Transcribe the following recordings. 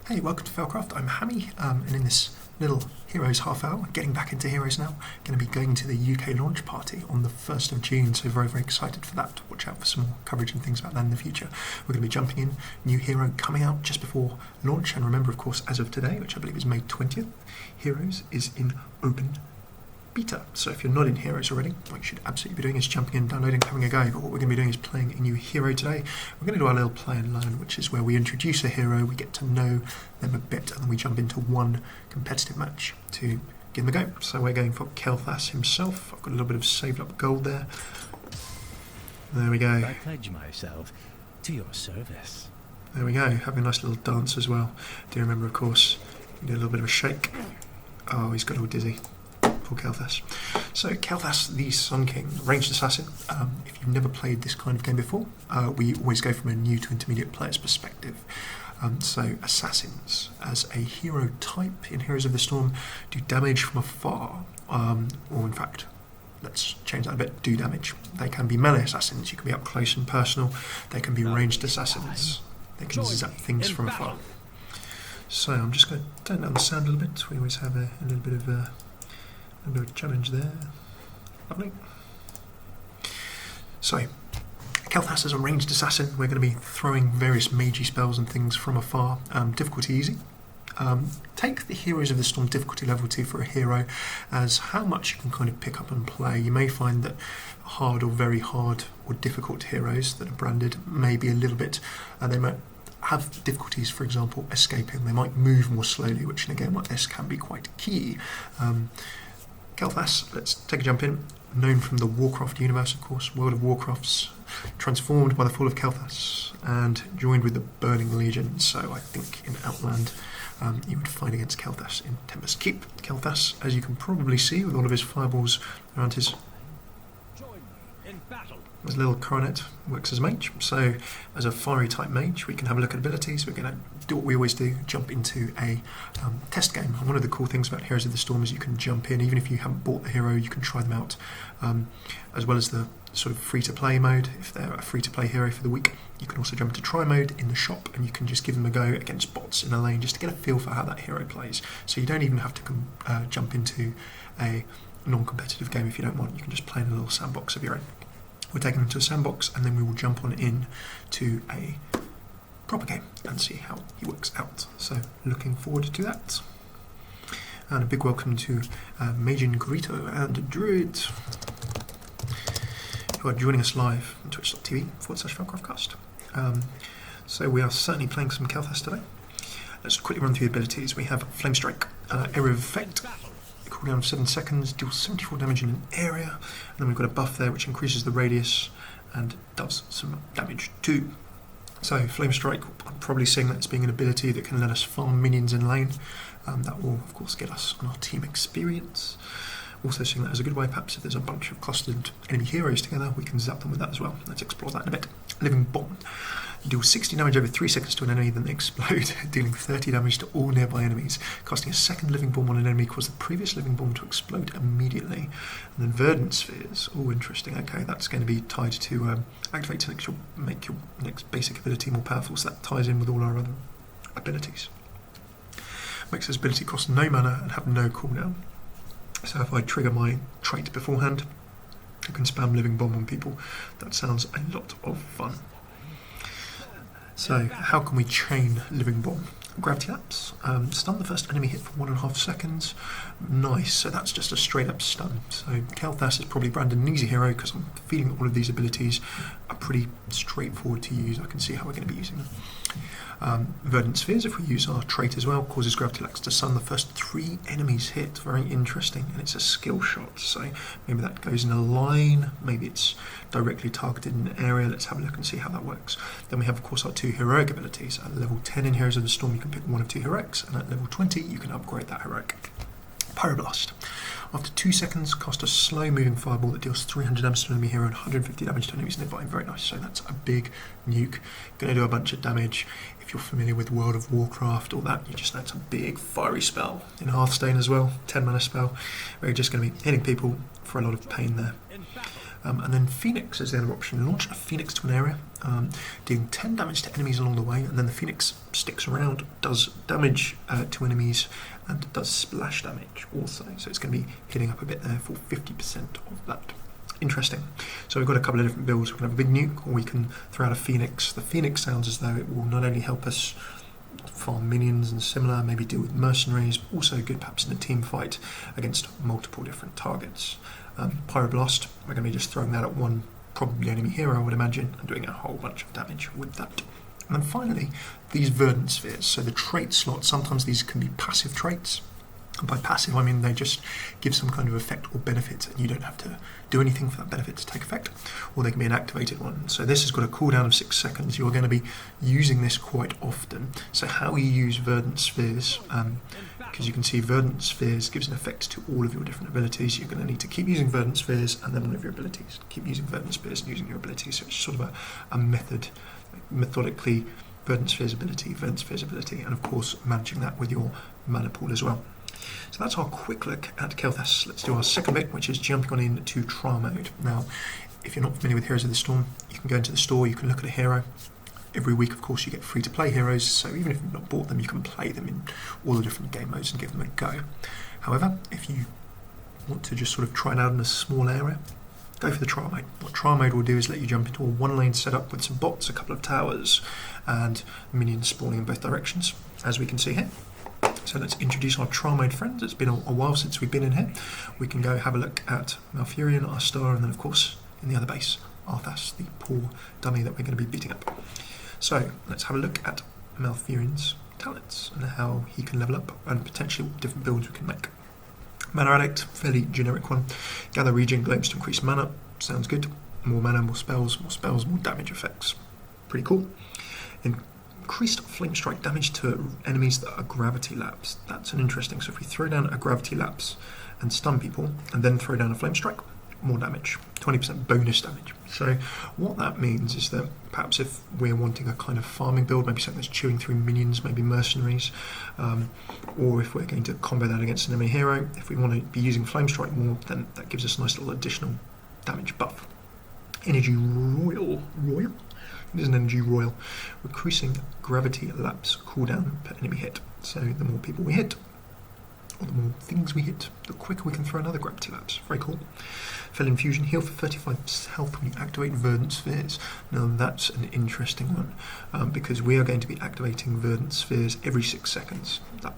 Hey, welcome to Failcraft. I'm Hammy, and in this little Heroes half hour, getting back into Heroes now, going to be going to the UK launch party on the 1st of June, so very, very excited for that. Watch out for some more coverage and things about that in the future. We're going to be jumping in, new hero coming out just before launch, and remember, of course, as of today, which I believe is May 20th, Heroes is in open beta. So if you're not in Heroes already, what you should absolutely be doing is jumping in, downloading, having a go. But what we're going to be doing is playing a new hero today. We're going to do our little play and learn, which is where we introduce a hero, we get to know them a bit, and then we jump into one competitive match to give them a go. So we're going for Kael'thas himself. I've got a little bit of saved up gold there. There we go. I pledge myself to your service. There we go. Having a nice little dance as well. Do remember, of course, do a little bit of a shake. Oh, he's got all dizzy. Kael'thas. So Kael'thas, the Sun King, ranged assassin. If you've never played this kind of game before, we always go from a new to intermediate player's perspective. So assassins, as a hero type in Heroes of the Storm, do damage from afar, or in fact, let's change that a bit, do damage. They can be melee assassins, you can be up close and personal, they can be ranged assassins, they can zap things from afar. So I'm just going to turn down the sound a little bit. We always have a little bit of a challenge there. Lovely. So, Kael'thas is a ranged assassin. We're going to be throwing various magey spells and things from afar. Difficulty easy. Take the Heroes of the Storm difficulty level 2 for a hero as how much you can kind of pick up and play. You may find that hard or very hard or difficult heroes that are branded may be a little bit, they might have difficulties, for example, escaping. They might move more slowly, which in a game like this can be quite key. Kael'thas, let's take a jump in. Known from the WarCraft universe, of course. World of Warcraft's transformed by the fall of Kael'thas and joined with the Burning Legion. So I think in Outland you would fight against Kael'thas in Tempest Keep. Kael'thas, as you can probably see, with all of his fireballs around his little coronet, works as a mage. So as a fiery type mage, we can have a look at abilities. We're going to do what we always do, jump into a test game. And one of the cool things about Heroes of the Storm is you can jump in, even if you haven't bought the hero, you can try them out, as well as the sort of free-to-play mode. If they're a free-to-play hero for the week, you can also jump into try mode in the shop, and you can just give them a go against bots in a lane, just to get a feel for how that hero plays. So you don't even have to jump into a non-competitive game if you don't want. You can just play in a little sandbox of your own. We're taking them to a sandbox, and then we will jump on in to a proper game and see how he works out. So looking forward to that. And a big welcome to Majin Grito and Druid, who are joining us live on twitch.tv/FailcraftCast. So we are certainly playing some Kael'thas today. Let's quickly run through the abilities. We have Flamestrike, area of effect. Cooldown of 7 seconds, deals 74 damage in an area, and then we've got a buff there which increases the radius and does some damage too. So Flamestrike, I'm probably seeing that as being an ability that can let us farm minions in lane. That will of course get us on our team experience. Also seeing that as a good way, perhaps if there's a bunch of clustered enemy heroes together, we can zap them with that as well. Let's explore that in a bit. Living Bomb. Deal 60 damage over 3 seconds to an enemy, then they explode, dealing 30 damage to all nearby enemies. Casting a second Living Bomb on an enemy causes the previous Living Bomb to explode immediately. And then Verdant Spheres. Oh, interesting. Okay, that's going to be tied to activate to make your next basic ability more powerful, so that ties in with all our other abilities. Makes this ability cost no mana and have no cooldown. So if I trigger my trait beforehand, I can spam Living Bomb on people. That sounds a lot of fun. So how can we chain Living Bomb? Gravity Lapse. Stun the first enemy hit for 1.5 seconds. Nice, so that's just a straight up stun. So Kael'thas is probably branded an easy hero because I'm feeling all of these abilities are pretty straightforward to use. I can see how we're going to be using them. Verdant Spheres, if we use our trait as well, causes Gravity Lapse to stun the first 3 enemies hit. Very interesting, and it's a skill shot, so maybe that goes in a line, maybe it's directly targeted in an area. Let's have a look and see how that works. Then we have of course our 2 heroic abilities. At level 10 in Heroes of the Storm you can pick one of 2 heroics, and at level 20 you can upgrade that heroic. Pyroblast. After 2 seconds, cast a slow moving fireball that deals 300 damage to an enemy hero and 150 damage to enemies nearby. Very nice. So that's a big nuke. Going to do a bunch of damage. If you're familiar with World of Warcraft or that, you just know it's a big fiery spell. In Hearthstone as well, 10 mana spell. We're just going to be hitting people for a lot of pain there. And then Phoenix is the other option. Launch a Phoenix to an area, dealing 10 damage to enemies along the way, and then the Phoenix sticks around, does damage to enemies, and does splash damage also. So it's going to be hitting up a bit there for 50% of that. Interesting. So we've got a couple of different builds. We can have a big nuke, or we can throw out a Phoenix. The Phoenix sounds as though it will not only help us farm minions and similar, maybe deal with mercenaries, also good perhaps in a team fight against multiple different targets. Pyroblast, we're going to be just throwing that at one probably enemy hero, I would imagine, and doing a whole bunch of damage with that. And then finally, these Verdant Spheres. So the trait slot, sometimes these can be passive traits. And by passive, I mean they just give some kind of effect or benefit, and you don't have to do anything for that benefit to take effect, or they can be an activated one. So this has got a cooldown of 6 seconds. You're going to be using this quite often. So how you use Verdant Spheres, because you can see Verdant Spheres gives an effect to all of your different abilities. You're going to need to keep using Verdant Spheres and then one of your abilities. Keep using Verdant Spheres and using your abilities. So it's sort of a method, methodically, Verdant Spheres ability, and of course managing that with your mana pool as well. So that's our quick look at Kael'thas. Let's do our second bit, which is jumping on into trial mode. Now, if you're not familiar with Heroes of the Storm, you can go into the store, you can look at a hero. Every week, of course, you get free-to-play heroes, so even if you've not bought them, you can play them in all the different game modes and give them a go. However, if you want to just sort of try it out in a small area, go for the trial mode. What trial mode will do is let you jump into a one-lane setup with some bots, a couple of towers, and minions spawning in both directions, as we can see here. So let's introduce our trial mode friends. It's been a while since we've been in here. We can go have a look at Malfurion, our star, and then of course in the other base, Arthas, the poor dummy that we're going to be beating up. So let's have a look at Malfurion's talents and how he can level up and potentially what different builds we can make. Mana Addict, fairly generic one. Gather regen globes to increase mana, sounds good. More mana, more spells, more damage effects. Pretty cool. Increased Flamestrike damage to enemies that are Gravity Lapse. That's an interesting. So if we throw down a Gravity Lapse and stun people, and then throw down a Flamestrike, more damage, 20% bonus damage. So what that means is that perhaps if we're wanting a kind of farming build, maybe something that's chewing through minions, maybe mercenaries, or if we're going to combo that against an enemy hero, if we want to be using Flamestrike more, then that gives us a nice little additional damage buff. Energy Royal? It is an Energy Royal. Increasing Gravity Lapse cooldown per enemy hit. So the more people we hit, or the more things we hit, the quicker we can throw another Gravity Lapse. Very cool. Fell Infusion, heal for 35% health when you activate Verdant Spheres. Now that's an interesting one, because we are going to be activating Verdant Spheres every 6 seconds. That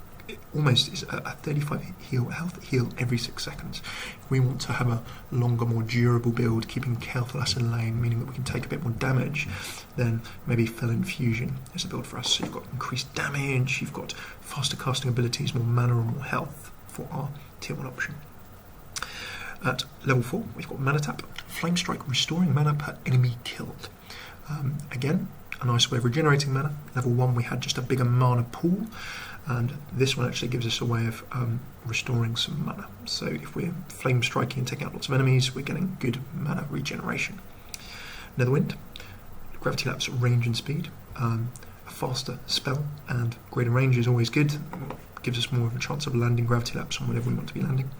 almost is a 35 health heal every 6 seconds. If we want to have a longer, more durable build, keeping Kael'thas in lane, meaning that we can take a bit more damage, then maybe Fell Infusion is a build for us. So you've got increased damage, you've got faster casting abilities, more mana and more health for our tier 1 option. At level 4, we've got Mana Tap, Flamestrike, restoring mana per enemy killed. Again, a nice way of regenerating mana. Level 1, we had just a bigger mana pool, and this one actually gives us a way of restoring some mana. So if we're flame striking and taking out lots of enemies, we're getting good mana regeneration. Netherwind, Gravity Lapse, range and speed. A faster spell and greater range is always good. Gives us more of a chance of landing Gravity Lapse on whatever we want to be landing.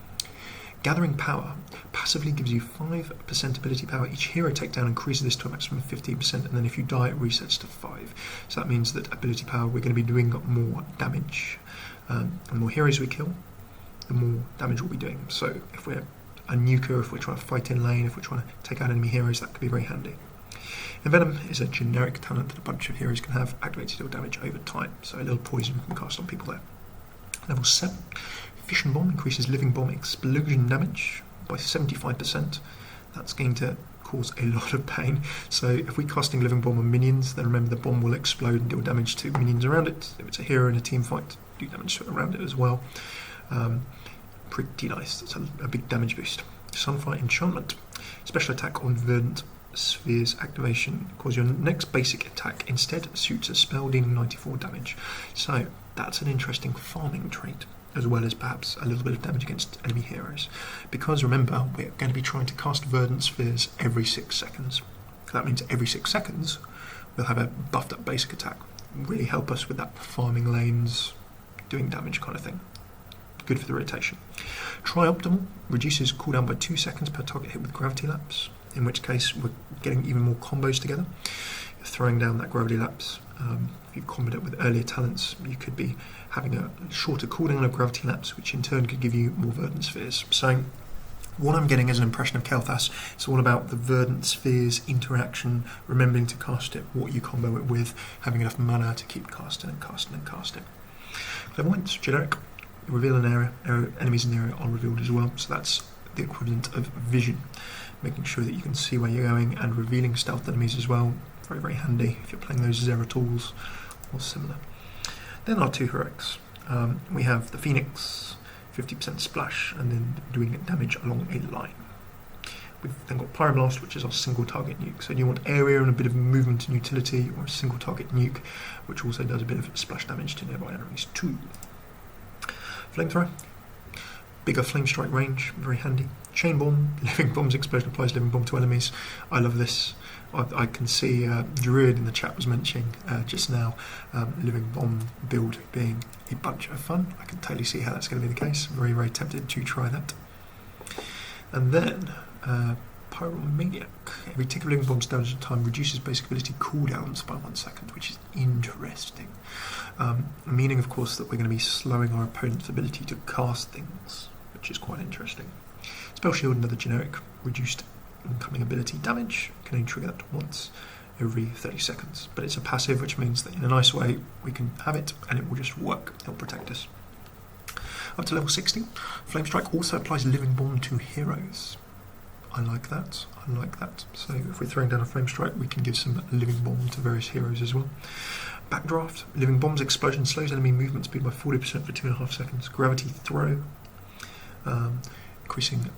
Gathering Power passively gives you 5% ability power. Each hero takedown increases this to a maximum of 15%, and then if you die, it resets to 5. So that means that ability power, we're going to be doing more damage. The more heroes we kill, the more damage we'll be doing. So if we're a nuker, if we're trying to fight in lane, if we're trying to take out enemy heroes, that could be very handy. Envenom is a generic talent that a bunch of heroes can have, activated to deal damage over time. So a little poison can cast on people there. Level 7. Fission Bomb increases Living Bomb explosion damage by 75%. That's going to cause a lot of pain. So if we're casting Living Bomb on minions, then remember the bomb will explode and deal damage to minions around it. If it's a hero in a team fight, do damage to it around it as well. Pretty nice. It's a big damage boost. Sunfire Enchantment. Special attack on Verdant Spheres activation. Cause your next basic attack instead suits a spell dealing 94 damage. So that's an interesting farming trait, as well as perhaps a little bit of damage against enemy heroes. Because remember, we're going to be trying to cast Verdant Spheres every 6 seconds. That means every 6 seconds we'll have a buffed up basic attack. Really help us with that farming lanes, doing damage kind of thing. Good for the rotation. Tri-Optimal reduces cooldown by 2 seconds per target hit with Gravity Lapse. in which case we're getting even more combos together. You're throwing down that Gravity Lapse. If you comboed it with earlier talents, you could be having a shorter cooldown of Gravity Lapse, which in turn could give you more Verdant Spheres. So what I'm getting is an impression of Kael'thas. It's all about the Verdant Spheres interaction, remembering to cast it, what you combo it with, having enough mana to keep casting and casting and casting. Clairvoyance, generic. You reveal an area, enemies in the area are revealed as well, so that's the equivalent of vision, making sure that you can see where you're going, and revealing stealth enemies as well. Very, very handy if you're playing those Zera tools or similar. Then our two heroics. We have the Phoenix, 50% splash, and then doing damage along a line. We've then got Pyroblast, which is our single target nuke. So you want area and a bit of movement and utility, or a single target nuke, which also does a bit of splash damage to nearby enemies too. Flamethrower, bigger Flamestrike range, very handy. Chain bomb, living bombs, explosion applies living bomb to enemies. I love this. I can see Druid in the chat was mentioning just now living bomb build being a bunch of fun. I can totally see how that's going to be the case. Very, very tempted to try that. And then Pyromaniac. Every tick of living bomb's damage at a time reduces basic ability cooldowns by 1 second, which is interesting. Meaning, of course, that we're going to be slowing our opponent's ability to cast things, which is quite interesting. Spell Shield, another generic, reduced incoming ability damage, can only trigger that once every 30 seconds. But it's a passive, which means that in a nice way we can have it and it will just work. It'll protect us. Up to level 60, Flamestrike also applies Living Bomb to heroes. I like that. I like that. So if we're throwing down a Flamestrike, we can give some Living Bomb to various heroes as well. Backdraft, Living Bomb's explosion slows enemy movement speed by 40% for 2.5 seconds. Gravity Throw, increasing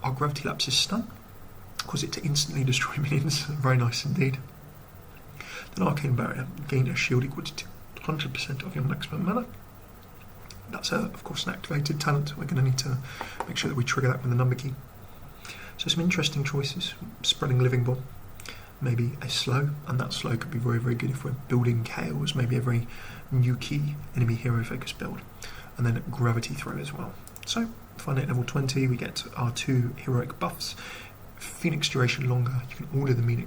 our Gravity Lapse is stun, cause it to instantly destroy minions. Very nice indeed. Then Arcane Barrier, gain a shield equal to 100% of your maximum mana. That's of course an activated talent. We're going to need to make sure that we trigger that with the number key. So some interesting choices. Spreading Living Bomb, maybe a slow, and that slow could be very, very good if we're building Kael'thas, maybe a very nuke enemy hero focused build. And then Gravity Throw as well. So finally at level 20 we get our two heroic buffs. Phoenix duration longer. You can order the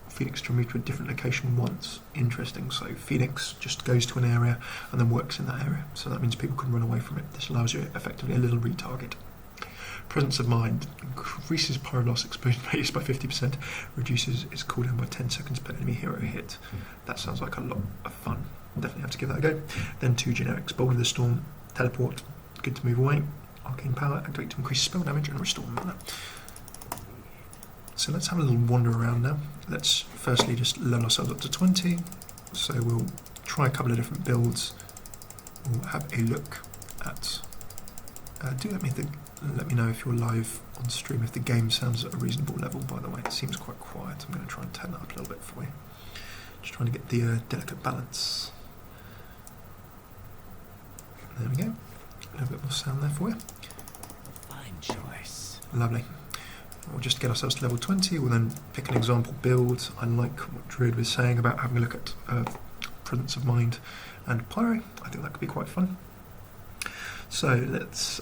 Phoenix to move to a different location once. Interesting. So Phoenix just goes to an area and then works in that area. So that means people can run away from it. This allows you effectively a little retarget. Presence of Mind increases Pyroblast explosion radius by 50%, reduces its cooldown by 10 seconds per enemy hero hit. That sounds like a lot of fun. Definitely have to give that a go. Then two generics. Bolt of the Storm, Teleport, good to move away. Arcane Power, activate to increase spell damage and restore mana. So let's have a little wander around now. Let's firstly just level ourselves up to 20. So we'll try a couple of different builds. We'll have a look at... do let me know if you're live on stream, if the game sounds at a reasonable level, by the way. It seems quite quiet. I'm going to try and turn that up a little bit for you. Just trying to get the delicate balance. There we go. A little bit more sound there for you. Fine choice. Lovely. We'll just get ourselves to level 20. We'll then pick an example build. I like what Druid was saying about having a look at Presence of Mind and Pyro. I think that could be quite fun. So let's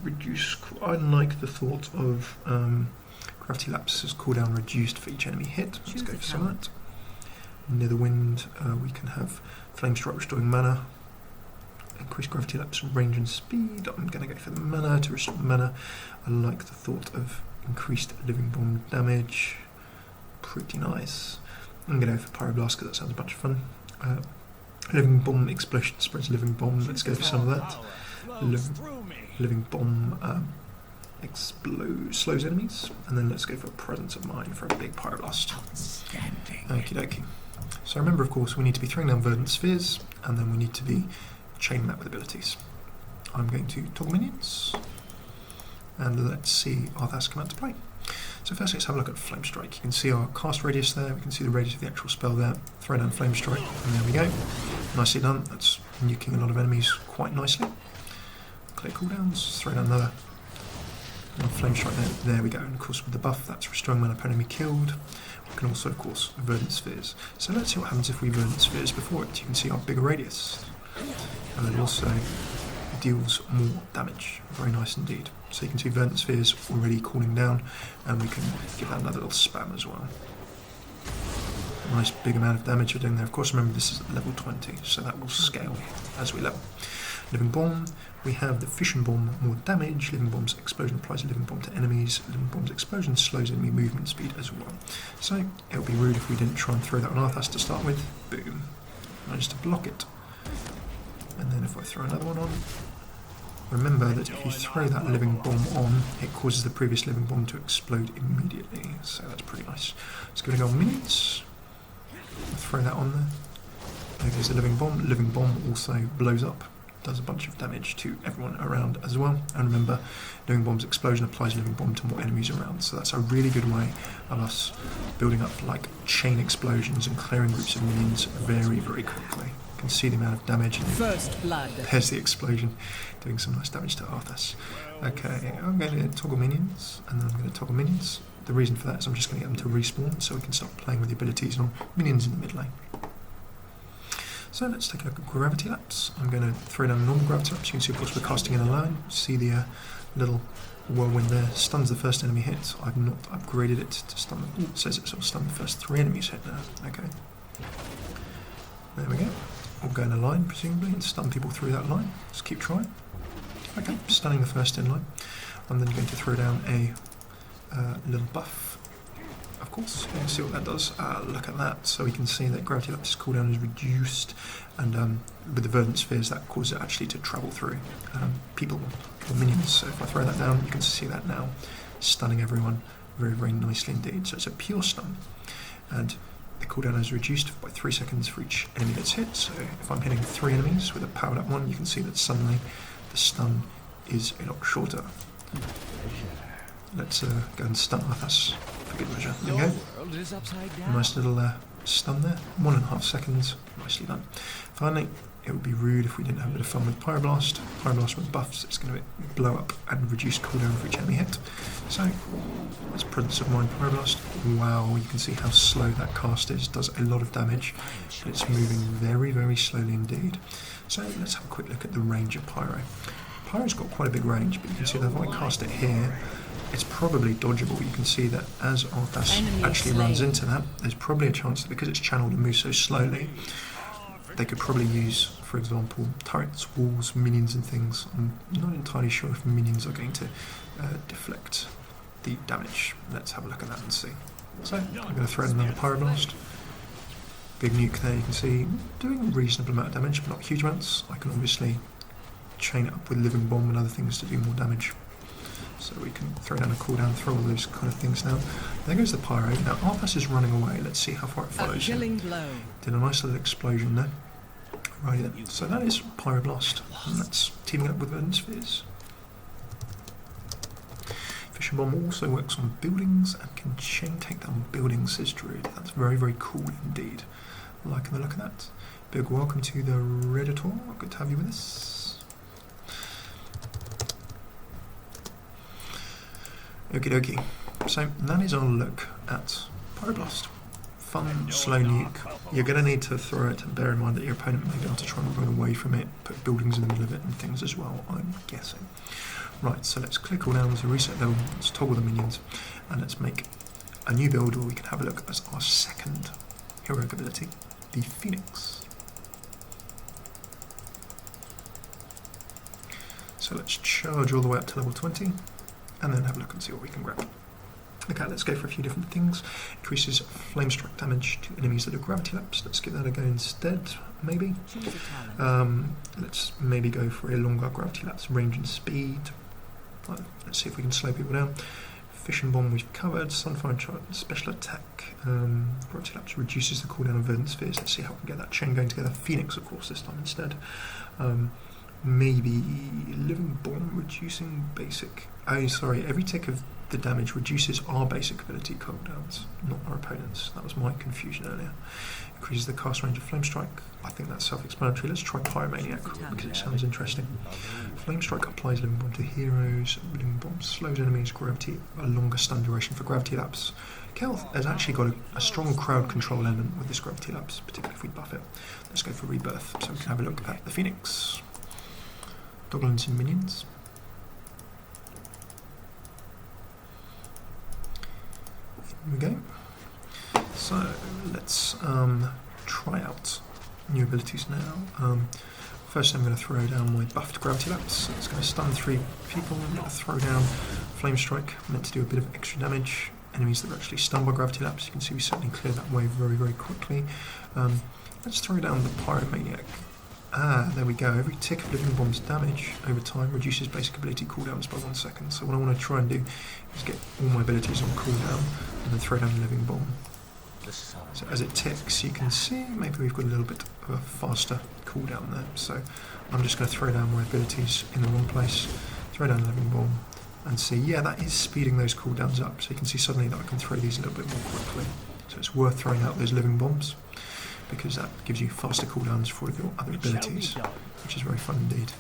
reduce. I like the thought of Gravity Lapse's cooldown reduced for each enemy hit. Let's go for some of that. Near the wind, we can have Flamestrike restoring mana. Increase Gravity Lapse range and speed. I'm going to go for the mana to restore mana. I like the thought of increased Living Bomb damage. Pretty nice. I'm going to go for Pyroblast because that sounds a bunch of fun. Living Bomb explosion spreads Living Bomb. Let's go for some of that. Living Bomb slows enemies, and then let's go for Presence of Mind for a big Pyroblast. Outstanding. Okie dokie. So remember, of course, we need to be throwing down Verdant Spheres, and then we need to be chaining that with abilities. I'm going to toggle minions, and let's see Kael'thas come out to play. So first let's have a look at Flamestrike. You can see our cast radius there, we can see the radius of the actual spell there. Throw down Flamestrike, and there we go. Nicely done. That's nuking a lot of enemies quite nicely. Clear cooldowns, throw down another Flamestrike there. There we go. And of course with the buff, that's restoring mana per enemy killed. We can also, of course, Verdant Spheres. So let's see what happens if we Verdant Spheres before it. You can see our bigger radius. And then also deals more damage. Very nice indeed. So you can see Verdant Spheres already cooling down, and we can give that another little spam as well. Nice big amount of damage we're doing there. Of course, remember this is at level 20, so that will scale as we level. Living Bomb, we have the Fission Bomb, more damage. Living Bomb's explosion applies a Living Bomb to enemies. Living Bomb's explosion slows enemy movement speed as well. So it would be rude if we didn't try and throw that on Kael'thas to start with. Boom. Managed to block it. And then if I throw another one on, remember that if you throw that Living Bomb on, it causes the previous Living Bomb to explode immediately. So that's pretty nice. Let's go to our minions. Throw that on there. There goes the Living Bomb. Living Bomb also blows up, does a bunch of damage to everyone around as well. And remember, Living Bomb's explosion applies Living Bomb to more enemies around. So that's a really good way of us building up like chain explosions and clearing groups of minions very, very quickly. You can see the amount of damage. And First blood. there's the explosion, doing some nice damage to Kael'thas. Okay, I'm going to toggle minions, and then I'm going to toggle minions. The reason for that is I'm just going to get them to respawn so we can start playing with the abilities on minions in the mid lane. So let's take a look at Gravity Lapse. I'm going to throw down a normal Gravity Lapse. You can see, of course, we're casting in a line. See the little whirlwind there. Stuns the first enemy hit. I've not upgraded it to stun. It says it sort of stun the first 3 enemies hit now. Okay. There we go. We'll go in a line, presumably, and stun people through that line. Just keep trying. Okay, stunning the first in line. I'm then going to throw down a little buff, of course. You can see what that does. Look at that. So we can see that Gravity Lapse's cooldown is reduced, and with the Verdant Spheres that causes it actually to travel through people or minions. So if I throw that down, you can see that now, stunning everyone very, very nicely indeed. So it's a pure stun, and the cooldown is reduced by 3 seconds for each enemy that's hit. So if I'm hitting 3 enemies with a powered up one, you can see that suddenly the stun is a lot shorter. Let's go and stun Kael'thas for good measure. There we go. World is upside down. Nice little stun there. 1.5 seconds. Nicely done. Finally, it would be rude if we didn't have a bit of fun with Pyroblast. Pyroblast with buffs, it's going to blow up and reduce cooldown for each enemy hit. So, that's Presence of Mind Pyroblast. Wow, you can see how slow that cast is. Does a lot of damage, but it's moving very, very slowly indeed. So, let's have a quick look at the range of Pyro. Pyro's got quite a big range, but you can see that if I cast it here, it's probably dodgeable. You can see that as Kael'thas actually runs into that, there's probably a chance that because it's channeled and moves so slowly, they could probably use, for example, turrets, walls, minions and things. I'm not entirely sure if minions are going to deflect the damage. Let's have a look at that and see. So, I'm going to throw in another Pyroblast. Big nuke there, you can see, doing a reasonable amount of damage, but not huge amounts. I can obviously chain it up with Living Bomb and other things to do more damage. So we can throw down a cooldown, throw all those kind of things now. There goes the Pyro. Now Kael'thas is running away. Let's see how far it follows. A killing blow. Did a nice little explosion there. Right then. So that is Pyroblast. And that's teaming up with Verdant Spheres. Fission Bomb also works on buildings and can chain take down buildings, says Druid. That's very, very cool indeed. Liking the look of that. Big welcome to the Redditor. Good to have you with us. Okie dokie. So that is our look at Pyroblast. Fun, slow nuke. You're going to need to throw it, and bear in mind that your opponent may be able to try and run away from it, put buildings in the middle of it and things as well, I'm guessing. Right, so let's click all down to reset level, let's toggle the minions, and let's make a new build where we can have a look at our second heroic ability, the Phoenix. So let's charge all the way up to level 20. And then have a look and see what we can grab. Okay, let's go for a few different things. Increases Flamestrike damage to enemies that are Gravity Lapse. Let's give that a go instead, maybe. Let's maybe go for a longer Gravity Lapse range and speed. Let's see if we can slow people down. Fission Bomb we've covered. Sunfire Chart, special attack. Gravity Lapse reduces the cooldown of Verdant Spheres. Let's see how we can get that chain going together. Phoenix, of course, this time instead. Maybe Living Bomb reducing basic. Oh, sorry, every tick of the damage reduces our basic ability cooldowns, not our opponents. That was my confusion earlier. Increases the cast range of Flamestrike. I think that's self-explanatory. Let's try Pyromaniac because it sounds interesting. Flamestrike applies Living Bomb to heroes. Living Bomb slows enemies. Gravity, a longer stun duration for Gravity Lapse. Kael'thas has actually got a strong crowd control element with this Gravity Lapse, particularly if we buff it. Let's go for Rebirth so we can have a look at the Phoenix. Doggling some minions. Here we go. So let's try out new abilities now. First I'm going to throw down my buffed Gravity Lapse. So it's going to stun 3 people. I'm going to throw down Flamestrike, meant to do a bit of extra damage. Enemies that are actually stunned by Gravity Lapse, you can see we certainly cleared that wave very, very quickly. Let's throw down the Pyromaniac. There we go. Every tick of living bomb's damage over time reduces basic ability cooldowns by 1 second. So what I want to try and do is get all my abilities on cooldown and then throw down the living bomb. So as it ticks, you can see maybe we've got a little bit of a faster cooldown there. So I'm just going to throw down my abilities in the wrong place, throw down the living bomb, and see, yeah, that is speeding those cooldowns up. So you can see suddenly that I can throw these a little bit more quickly. So it's worth throwing out those living bombs, because that gives you faster cooldowns for your other abilities, which is very fun indeed.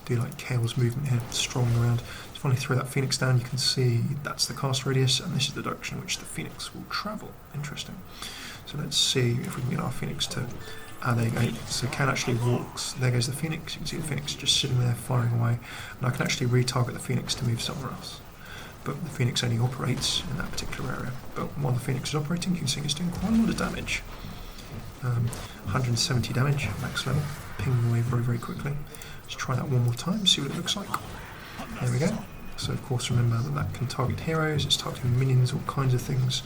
Do like Kael's movement here, strolling around. So finally throw that Phoenix down, you can see that's the cast radius, and this is the direction in which the Phoenix will travel. Interesting. So let's see if we can get our Phoenix to... there you go. So Kael actually walks. There goes the Phoenix. You can see the Phoenix just sitting there firing away. And I can actually retarget the Phoenix to move somewhere else. But the Phoenix only operates in that particular area. But while the Phoenix is operating, you can see it's doing quite a lot of damage. 170 damage at max level, pinging away very, very quickly. Let's try that one more time, see what it looks like. There we go. So of course remember that that can target heroes, it's targeting minions, all kinds of things.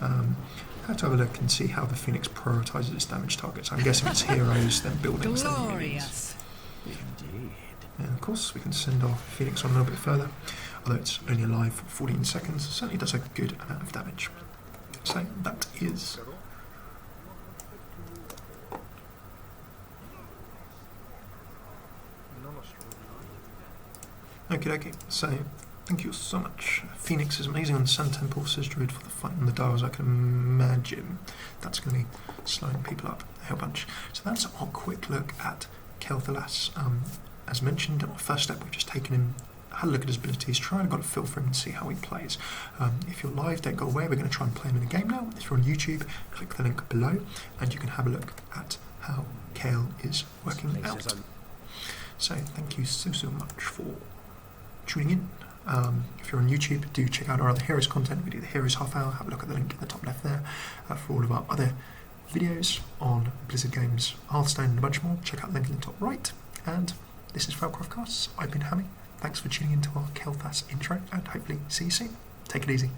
Have to have a look and see how the Phoenix prioritises its damage targets. I'm guessing it's heroes, then buildings, then minions. Indeed. And of course we can send our Phoenix on a little bit further, although it's only alive for 14 seconds, it certainly does a good amount of damage. So that is... Okie dokie, so thank you so much. Phoenix is amazing on Sun Temple, says Druid, for the fight on the dials. I can imagine that's going to be slowing people up a whole bunch. So that's our quick look at Kael'thas. As mentioned, our first step, we've just taken him, had a look at his abilities, tried and got a feel for him and see how he plays. If you're live, don't go away, we're going to try and play him in a game now. If you're on YouTube, click the link below and you can have a look at how Kael is working out. So thank you so much for tuning in. If you're on YouTube, do check out our other Heroes content. We do the Heroes half hour. Have a look at the link in the top left there for all of our other videos on Blizzard games, Hearthstone and a bunch more. Check out the link in the top right. And this is WarCraft Casts. I've been Hammy. Thanks for tuning in to our Kael'thas intro and hopefully see you soon. Take it easy.